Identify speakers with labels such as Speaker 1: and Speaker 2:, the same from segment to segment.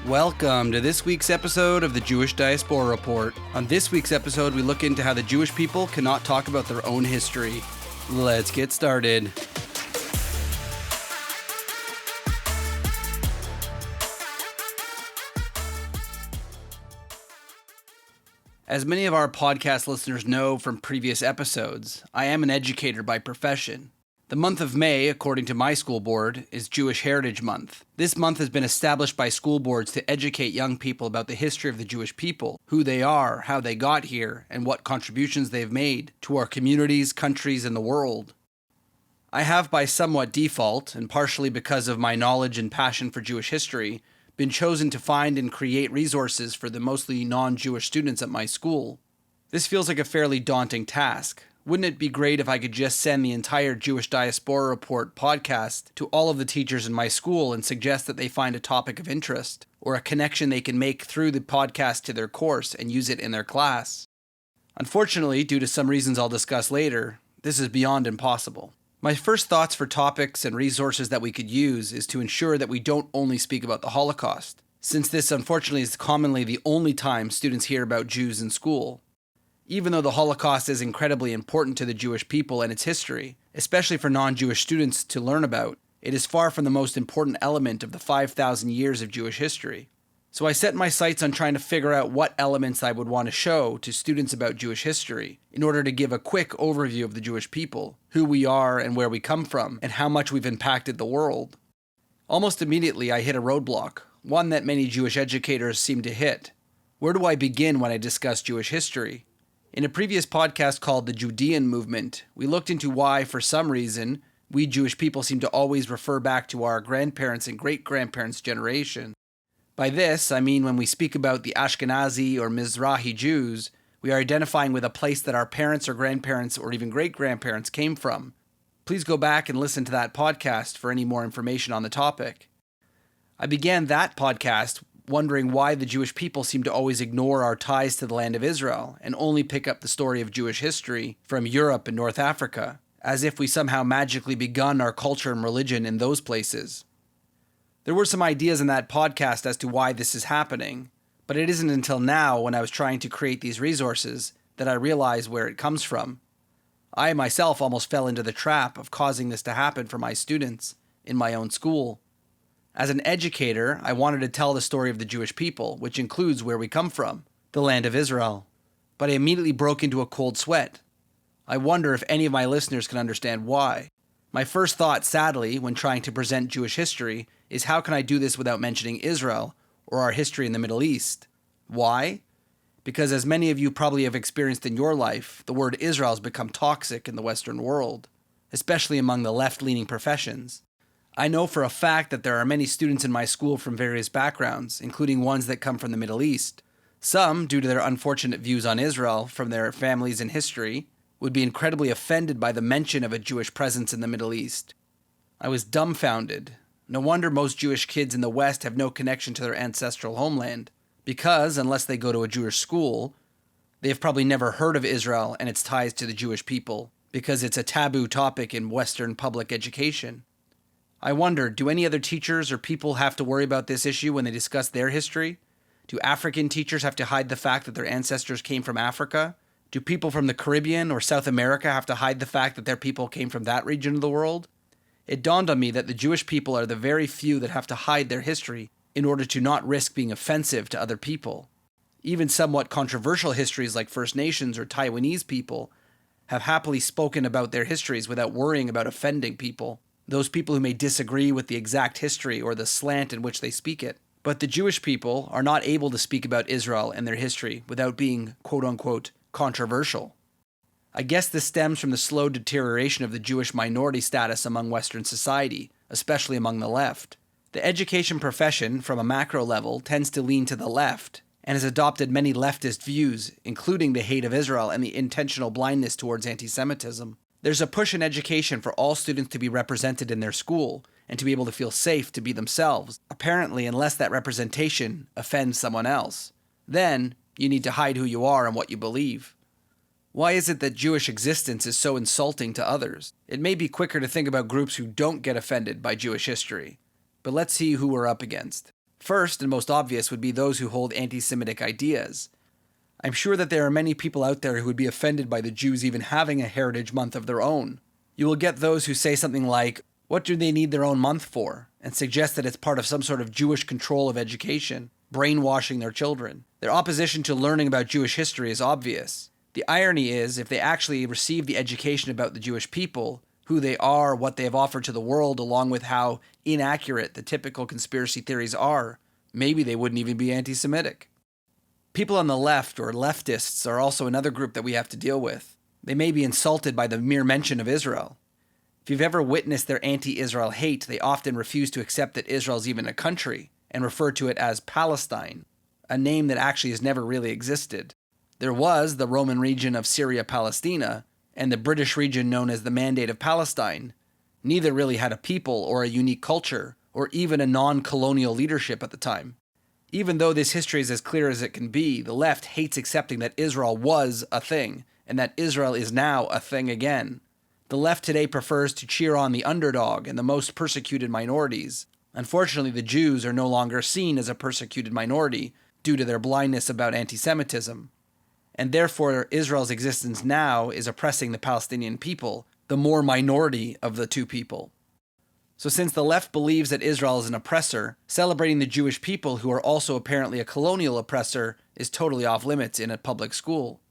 Speaker 1: Welcome to this week's episode of the Jewish Diaspora Report. On this week's episode, we look into how the Jewish people cannot talk about their own history. Let's get started. As many of our podcast listeners know from previous episodes, I am an educator by profession. The month of May, according to my school board, is Jewish Heritage Month. This month has been established by school boards to educate young people about the history of the Jewish people, who they are, how they got here, and what contributions they've made to our communities, countries, and the world. I have, by somewhat default, and partially because of my knowledge and passion for Jewish history, been chosen to find and create resources for the mostly non-Jewish students at my school. This feels like a fairly daunting task. Wouldn't it be great if I could just send the entire Jewish Diaspora Report podcast to all of the teachers in my school and suggest that they find a topic of interest, or a connection they can make through the podcast to their course and use it in their class? Unfortunately, due to some reasons I'll discuss later, this is beyond impossible. My first thoughts for topics and resources that we could use is to ensure that we don't only speak about the Holocaust, since this unfortunately is commonly the only time students hear about Jews in school. Even though the Holocaust is incredibly important to the Jewish people and its history, especially for non-Jewish students to learn about, it is far from the most important element of the 5,000 years of Jewish history. So I set my sights on trying to figure out what elements I would want to show to students about Jewish history in order to give a quick overview of the Jewish people, who we are and where we come from, and how much we've impacted the world. Almost immediately I hit a roadblock, one that many Jewish educators seem to hit. Where do I begin when I discuss Jewish history? In a previous podcast called The Judean Movement, we looked into why, for some reason, we Jewish people seem to always refer back to our grandparents' and great-grandparents' generation. By this, I mean when we speak about the Ashkenazi or Mizrahi Jews, we are identifying with a place that our parents or grandparents or even great-grandparents came from. Please go back and listen to that podcast for any more information on the topic. I began that podcast wondering why the Jewish people seem to always ignore our ties to the land of Israel and only pick up the story of Jewish history from Europe and North Africa, as if we somehow magically begun our culture and religion in those places. There were some ideas in that podcast as to why this is happening, but it isn't until now, when I was trying to create these resources, that I realized where it comes from. I myself almost fell into the trap of causing this to happen for my students in my own school. As an educator, I wanted to tell the story of the Jewish people, which includes where we come from, the land of Israel. But I immediately broke into a cold sweat. I wonder if any of my listeners can understand why. My first thought, sadly, when trying to present Jewish history, is how can I do this without mentioning Israel or our history in the Middle East? Why? Because as many of you probably have experienced in your life, the word Israel has become toxic in the Western world, especially among the left-leaning professions. I know for a fact that there are many students in my school from various backgrounds, including ones that come from the Middle East. Some, due to their unfortunate views on Israel from their families and history, would be incredibly offended by the mention of a Jewish presence in the Middle East. I was dumbfounded. No wonder most Jewish kids in the West have no connection to their ancestral homeland, because, unless they go to a Jewish school, they have probably never heard of Israel and its ties to the Jewish people, because it's a taboo topic in Western public education. I wonder, do any other teachers or people have to worry about this issue when they discuss their history? Do African teachers have to hide the fact that their ancestors came from Africa? Do people from the Caribbean or South America have to hide the fact that their people came from that region of the world? It dawned on me that the Jewish people are the very few that have to hide their history in order to not risk being offensive to other people. Even somewhat controversial histories like First Nations or Taiwanese people have happily spoken about their histories without worrying about offending people. Those people who may disagree with the exact history or the slant in which they speak it. But the Jewish people are not able to speak about Israel and their history without being, quote-unquote, controversial. I guess this stems from the slow deterioration of the Jewish minority status among Western society, especially among the left. The education profession, from a macro level, tends to lean to the left, and has adopted many leftist views, including the hate of Israel and the intentional blindness towards anti-Semitism. There's a push in education for all students to be represented in their school and to be able to feel safe to be themselves, apparently unless that representation offends someone else. Then, you need to hide who you are and what you believe. Why is it that Jewish existence is so insulting to others? It may be quicker to think about groups who don't get offended by Jewish history, but let's see who we're up against. First and most obvious would be those who hold anti-Semitic ideas. I'm sure that there are many people out there who would be offended by the Jews even having a Heritage Month of their own. You will get those who say something like, "What do they need their own month for?" and suggest that it's part of some sort of Jewish control of education, brainwashing their children. Their opposition to learning about Jewish history is obvious. The irony is, if they actually receive the education about the Jewish people, who they are, what they have offered to the world, along with how inaccurate the typical conspiracy theories are, maybe they wouldn't even be anti-Semitic. People on the left, or leftists, are also another group that we have to deal with. They may be insulted by the mere mention of Israel. If you've ever witnessed their anti-Israel hate, they often refuse to accept that Israel is even a country and refer to it as Palestine, a name that actually has never really existed. There was the Roman region of Syria-Palestina and the British region known as the Mandate of Palestine. Neither really had a people or a unique culture or even a non-colonial leadership at the time. Even though this history is as clear as it can be, the left hates accepting that Israel was a thing and that Israel is now a thing again. The left today prefers to cheer on the underdog and the most persecuted minorities. Unfortunately, the Jews are no longer seen as a persecuted minority due to their blindness about anti-Semitism. And therefore, Israel's existence now is oppressing the Palestinian people, the more minority of the two people. So since the left believes that Israel is an oppressor, celebrating the Jewish people, who are also apparently a colonial oppressor, is totally off limits in a public school.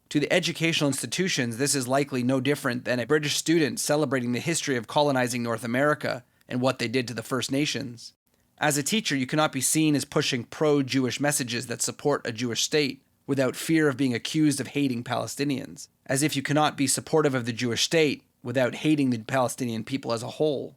Speaker 1: To the educational institutions, this is likely no different than a British student celebrating the history of colonizing North America and what they did to the First Nations. As a teacher, you cannot be seen as pushing pro-Jewish messages that support a Jewish state without fear of being accused of hating Palestinians, as if you cannot be supportive of the Jewish state without hating the Palestinian people as a whole.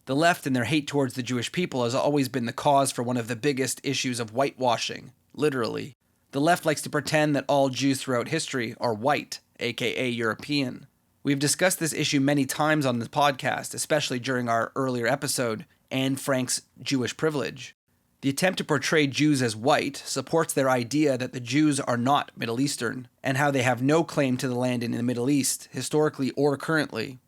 Speaker 1: The left and their hate towards the Jewish people has always been the cause for one of the biggest issues of whitewashing, literally. The left likes to pretend that all Jews throughout history are white, aka European. We've discussed this issue many times on this podcast, especially during our earlier episode, Anne Frank's Jewish Privilege. The attempt to portray Jews as white supports their idea that the Jews are not Middle Eastern, and how they have no claim to the land in the Middle East, historically or currently.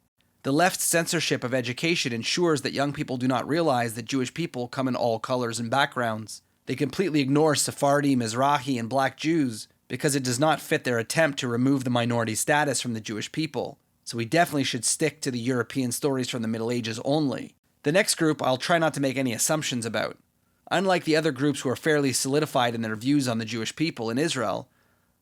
Speaker 1: The left's censorship of education ensures that young people do not realize that Jewish people come in all colors and backgrounds. They completely ignore Sephardi, Mizrahi, and Black Jews because it does not fit their attempt to remove the minority status from the Jewish people. So we definitely should stick to the European stories from the Middle Ages only. The next group I'll try not to make any assumptions about. Unlike the other groups who are fairly solidified in their views on the Jewish people in Israel,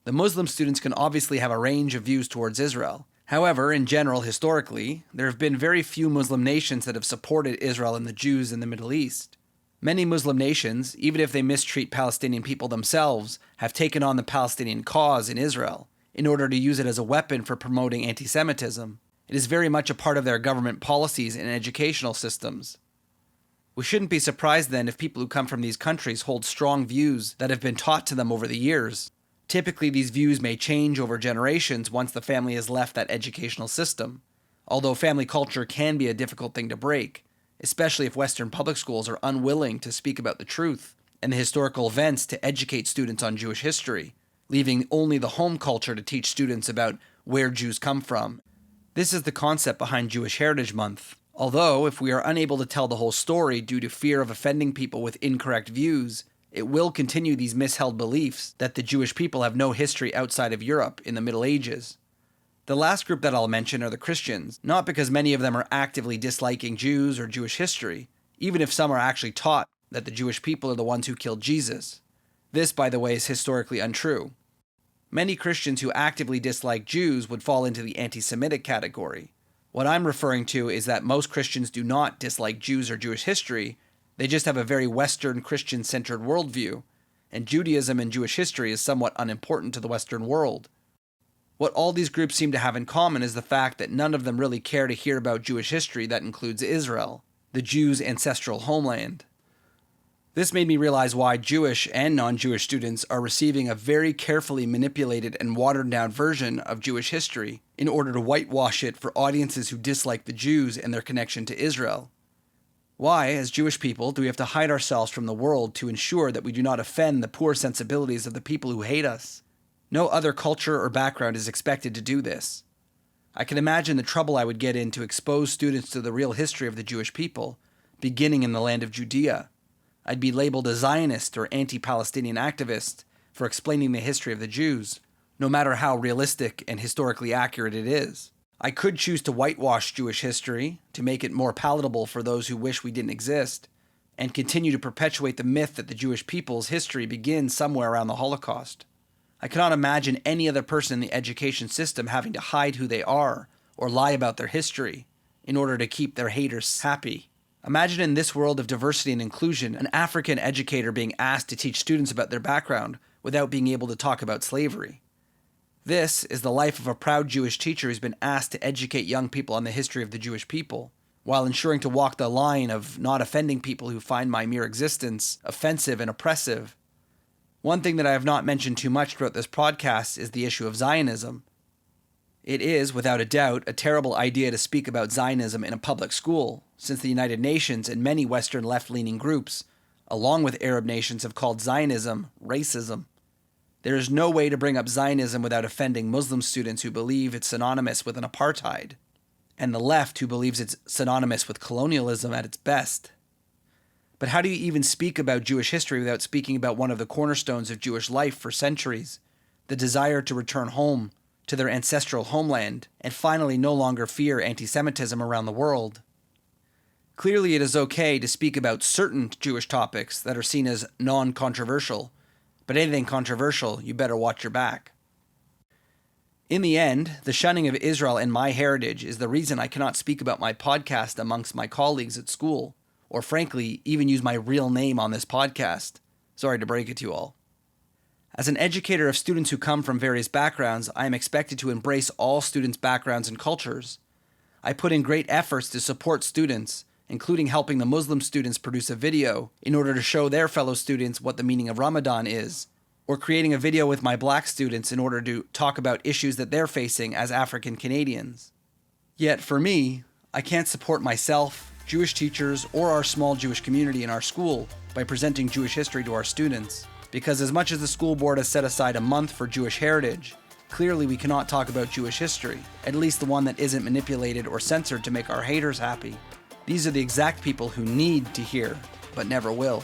Speaker 1: the Muslim students can obviously have a range of views towards Israel. However, in general, historically, there have been very few Muslim nations that have supported Israel and the Jews in the Middle East. Many Muslim nations, even if they mistreat Palestinian people themselves, have taken on the Palestinian cause in Israel in order to use it as a weapon for promoting anti-Semitism. It is very much a part of their government policies and educational systems. We shouldn't be surprised then if people who come from these countries hold strong views that have been taught to them over the years. Typically, these views may change over generations once the family has left that educational system, although family culture can be a difficult thing to break, especially if Western public schools are unwilling to speak about the truth and the historical events to educate students on Jewish history, leaving only the home culture to teach students about where Jews come from. This is the concept behind Jewish Heritage Month. Although, if we are unable to tell the whole story due to fear of offending people with incorrect views, it will continue these misheld beliefs that the Jewish people have no history outside of Europe in the Middle Ages. The last group that I'll mention are the Christians, not because many of them are actively disliking Jews or Jewish history, even if some are actually taught that the Jewish people are the ones who killed Jesus. This, by the way, is historically untrue. Many Christians who actively dislike Jews would fall into the anti-Semitic category. What I'm referring to is that most Christians do not dislike Jews or Jewish history, they just have a very Western Christian-centered worldview, and Judaism and Jewish history is somewhat unimportant to the Western world. What all these groups seem to have in common is the fact that none of them really care to hear about Jewish history that includes Israel, the Jews' ancestral homeland. This made me realize why Jewish and non-Jewish students are receiving a very carefully manipulated and watered-down version of Jewish history in order to whitewash it for audiences who dislike the Jews and their connection to Israel. Why, as Jewish people, do we have to hide ourselves from the world to ensure that we do not offend the poor sensibilities of the people who hate us? No other culture or background is expected to do this. I can imagine the trouble I would get in to expose students to the real history of the Jewish people, beginning in the land of Judea. I'd be labeled a Zionist or anti-Palestinian activist for explaining the history of the Jews, no matter how realistic and historically accurate it is. I could choose to whitewash Jewish history to make it more palatable for those who wish we didn't exist, and continue to perpetuate the myth that the Jewish people's history begins somewhere around the Holocaust. I cannot imagine any other person in the education system having to hide who they are or lie about their history in order to keep their haters happy. Imagine in this world of diversity and inclusion, an African educator being asked to teach students about their background without being able to talk about slavery. This is the life of a proud Jewish teacher who's been asked to educate young people on the history of the Jewish people, while ensuring to walk the line of not offending people who find my mere existence offensive and oppressive. One thing that I have not mentioned too much throughout this podcast is the issue of Zionism. It is, without a doubt, a terrible idea to speak about Zionism in a public school, since the United Nations and many Western left-leaning groups, along with Arab nations, have called Zionism racism. There is no way to bring up Zionism without offending Muslim students who believe it's synonymous with an apartheid, and the left who believes it's synonymous with colonialism at its best. But how do you even speak about Jewish history without speaking about one of the cornerstones of Jewish life for centuries, the desire to return home to their ancestral homeland, and finally no longer fear anti-Semitism around the world? Clearly it is okay to speak about certain Jewish topics that are seen as non-controversial, but anything controversial, you better watch your back. In the end, the shunning of Israel and my heritage is the reason I cannot speak about my podcast amongst my colleagues at school, or frankly, even use my real name on this podcast. Sorry to break it to you all. As an educator of students who come from various backgrounds, I am expected to embrace all students' backgrounds and cultures. I put in great efforts to support students, including helping the Muslim students produce a video in order to show their fellow students what the meaning of Ramadan is, or creating a video with my black students in order to talk about issues that they're facing as African Canadians. Yet for me, I can't support myself, Jewish teachers, or our small Jewish community in our school by presenting Jewish history to our students. Because as much as the school board has set aside a month for Jewish heritage, clearly we cannot talk about Jewish history, at least the one that isn't manipulated or censored to make our haters happy. These are the exact people who need to hear, but never will.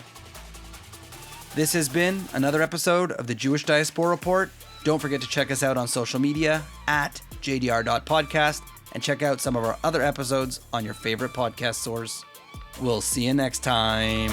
Speaker 1: This has been another episode of the Jewish Diaspora Report. Don't forget to check us out on social media at jdr.podcast, and check out some of our other episodes on your favorite podcast source. We'll see you next time.